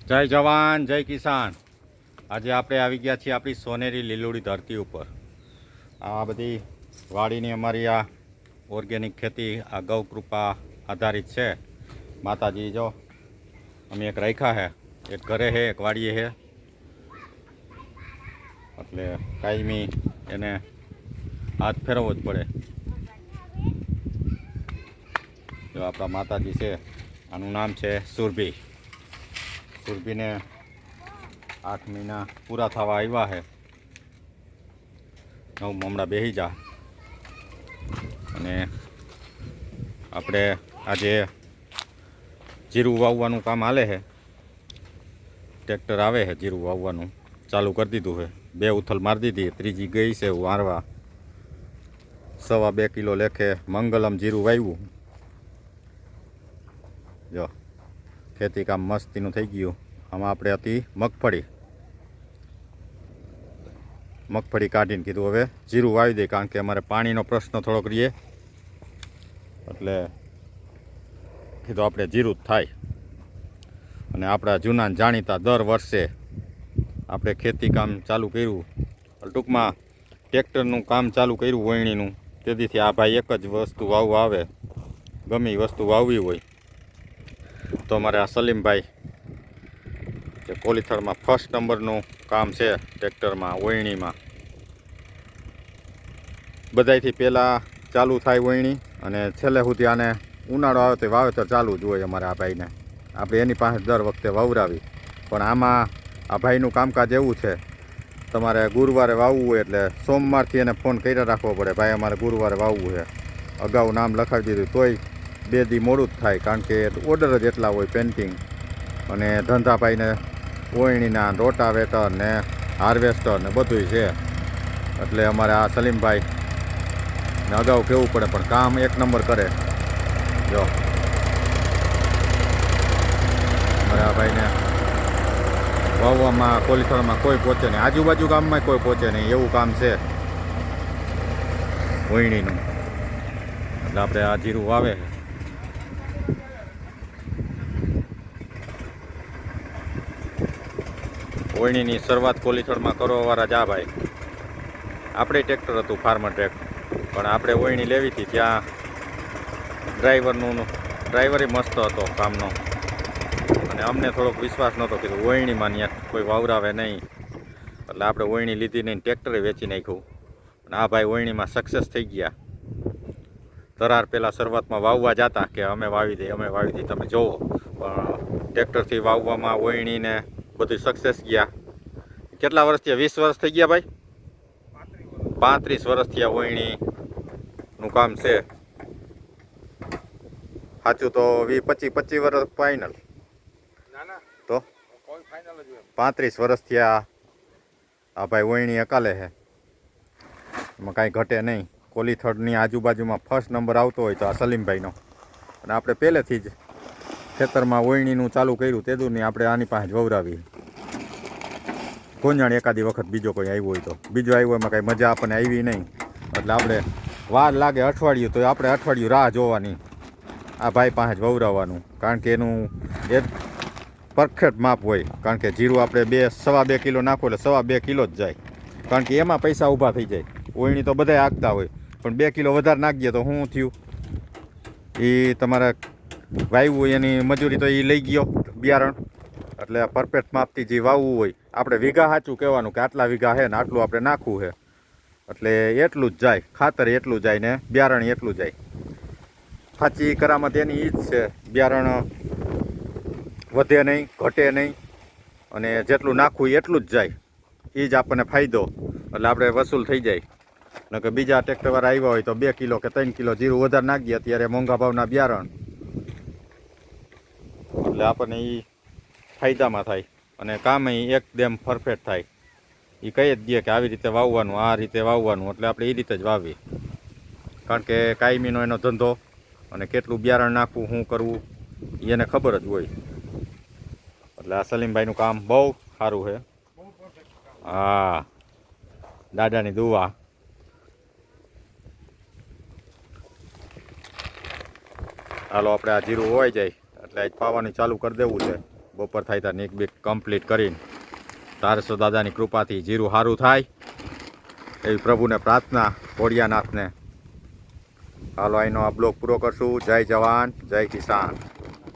જય જવાન જય કિસાન। આજે આપણે આવી ગયા છીએ આપણી સોનેરી લીલોડી ધરતી ઉપર। આ બધી વાડીની અમારી આ ઓર્ગેનિક ખેતી આ ગૌ કૃપા આધારિત છે। માતાજી જો અમે એક રાખ્યા છે, એક ઘરે છે એક વાડીએ છે, એટલે કાયમી એને હાથ ફેરવવો જ પડે। જો આપણા માતાજી છે, આનું નામ છે સુરભી। સુરભીને 8 મહિના પૂરા થવા આવ્યા છે। હમણાં બેસી જા અને આપણે આજે જીરું વાવવાનું કામ હાલે છે। ટ્રેક્ટર આવે છે, જીરું વાવવાનું ચાલુ કરી દીધું છે। 2 ઉથલ મારી દીધી, ત્રીજી ગઈ છે વારવા। 2.25 કિલો લેખે મંગલમ જીરું વાવ્યું। જો ખેતી કામ મસ્તીનું થઈ ગયું। આમાં આપણે હતી મગફળી કાઢીને કીધું હવે જીરું વાવી દઈએ, કારણ કે અમારે પાણીનો પ્રશ્ન થોડોક રહીએ, એટલે કીધું આપણે જીરું જ થાય। અને આપણા જૂના જાણીતા દર વર્ષે આપણે ખેતી કામ ચાલુ કર્યું, ટૂંકમાં ટ્રેક્ટરનું કામ ચાલુ કર્યું વણણીનું, તેથી આ ભાઈ એક જ વસ્તુ વાવવા આવે। ગમે એ વસ્તુ વાવવી હોય તો અમારે આ સલીમભાઈ જે કોલીથળમાં 1st નંબરનું કામ છે ટ્રેક્ટરમાં વણણીમાં। બધાયથી પહેલાં ચાલુ થાય વણણી અને છેલ્લે સુધી આને ઉનાળો આવે તો વાવેતર ચાલુ જ હોય અમારે આ ભાઈને। આપણે એની પાસે દર વખતે વવરાવી, પણ આમાં આ ભાઈનું કામકાજ એવું છે, તમારે ગુરુવારે વાવવું હોય એટલે સોમવારથી એને ફોન કર્યા રાખવો પડે, ભાઈ અમારે ગુરુવારે વાવવું છે। અગાઉ નામ લખાવી દીધું તોય 2 દી મોડું જ થાય, કારણ કે ઓર્ડર જ એટલા હોય પેન્ટિંગ અને ધંધાભાઈને વણણીના રોટાવેટર ને હાર્વેસ્ટર ને બધુંય છે, એટલે અમારે આ સલીમભાઈ ને અગાઉ કહેવું પડે, પણ કામ 1 નંબર કરે। જો અમારે આ ભાઈને વાવવામાં કોલીથળમાં કોઈ પહોંચે નહીં, આજુબાજુ ગામમાં કોઈ પહોંચે નહીં એવું કામ છે વણણીનું। એટલે આપણે આ જીરું વાવે છે। વણણીની શરૂઆત કોલીથળમાં કરવાવાળા જા ભાઈ, આપણે ટ્રેક્ટર હતું ફાર્મર ટ્રેક, પણ આપણે વણણી લેવી હતી ત્યાં ડ્રાઈવરે મસ્ત હતો કામનો, અને અમને થોડોક વિશ્વાસ નહોતો, કીધું વણણીમાં ત્યાં કોઈ વાવરાવે નહીં, એટલે આપણે વણણી લીધી નહીં, ટ્રેક્ટરે વેચી નાખ્યું। અને આ ભાઈ વણણીમાં સક્સેસ થઈ ગયા। તરાર પહેલાં શરૂઆતમાં વાવવા જતા કે અમે વાવી દઈએ, તમે જોવો, પણ ટ્રેક્ટરથી વાવવામાં વણણીને બધું સક્સેસ ગયા। કેટલા વર્ષ થયા? 20 વર્ષ થઈ ગયા ભાઈ? 35 વર્ષ થયા વણણીનું કામ છે। સાચું તો 25 વર્ષ ફાઇનલ, તો 35 વર્ષ થયા આ ભાઈ વણણી અકાલે છે, એમાં કાંઈ ઘટે નહીં। કોલીથળની આજુબાજુમાં 1st નંબર આવતો હોય તો આ સલીમભાઈનો, અને આપણે પહેલેથી જ ખેતરમાં વણણીનું ચાલુ કર્યું તેદુરની આપણે આની પાસે જ વવરાવી। કોંજાણ એકાદી વખત બીજો કોઈ આવ્યો હોય તો, બીજો આવ્યો એમાં કાંઈ મજા આપણને આવી નહીં, એટલે આપણે વાર લાગે અઠવાડિયું તો આપણે અઠવાડિયું રાહ જોવાની, આ ભાઈ પાસે જ વવરાવવાનું, કારણ કે એનું એક પરફેક્ટ માપ હોય। કારણ કે જીરું આપણે 2.25 કિલો નાખો એટલે 2.25 કિલો જ જાય, કારણ કે એમાં પૈસા ઊભા થઈ જાય। વણણી તો બધાય હાંકતા હોય, પણ 2 કિલો વધારે નાખીએ તો શું થયું? એ તમારે વાવ્યું હોય એની મજૂરી તો એ લઈ ગયો બિયારણ, એટલે પરફેક્ટ માપથી જે વાવવું હોય આપણે વીઘા સાચું કહેવાનું કે આટલા વીઘા છે ને આટલું આપણે નાખવું છે, એટલે એટલું જ જાય, ખાતર એટલું જાય ને બિયારણ એટલું જાય। સાચી કરામત એની એ જ છે, બિયારણ વધે નહીં, ઘટે નહીં, અને જેટલું નાખવું એટલું જ જાય, એ જ આપણને ફાયદો, એટલે આપણે વસૂલ થઈ જાય। ન કે બીજા ટ્રેક્ટરવાળા આવ્યા હોય તો 2 કિલો કે 3 કિલો જીરું વધારે નાખીએ અત્યારે મોંઘા ભાવના બિયારણ, એટલે આપણને એ ફાયદામાં થાય અને કામ એકદમ પરફેક્ટ થાય। એ કહી જ દે કે આવી રીતે વાવવાનું, આ રીતે વાવવાનું, એટલે આપણે એ રીતે જ વાવીએ, કારણ કે કાયમીનો એનો ધંધો, અને કેટલું બિયારણ નાખવું, શું કરવું એને ખબર જ હોય। એટલે આ સલીમભાઈનું કામ બહુ સારું છે। હા, દાદાની દુઆ। હાલો આપણે આ જીરું હોવાઈ જાય એટલે આજ પાવાનું ચાલુ કરી દેવું છે। બપોર થાય ત્યાં નીક બીક કમ્પ્લીટ કરીને તારસો દાદાની કૃપાથી જીરું સારું થાય એવી પ્રભુને પ્રાર્થના ભોળિયાનાથને. હાલો અહીંનો આ બ્લોગ પૂરો કરશું. જય જવાન જય કિસાન.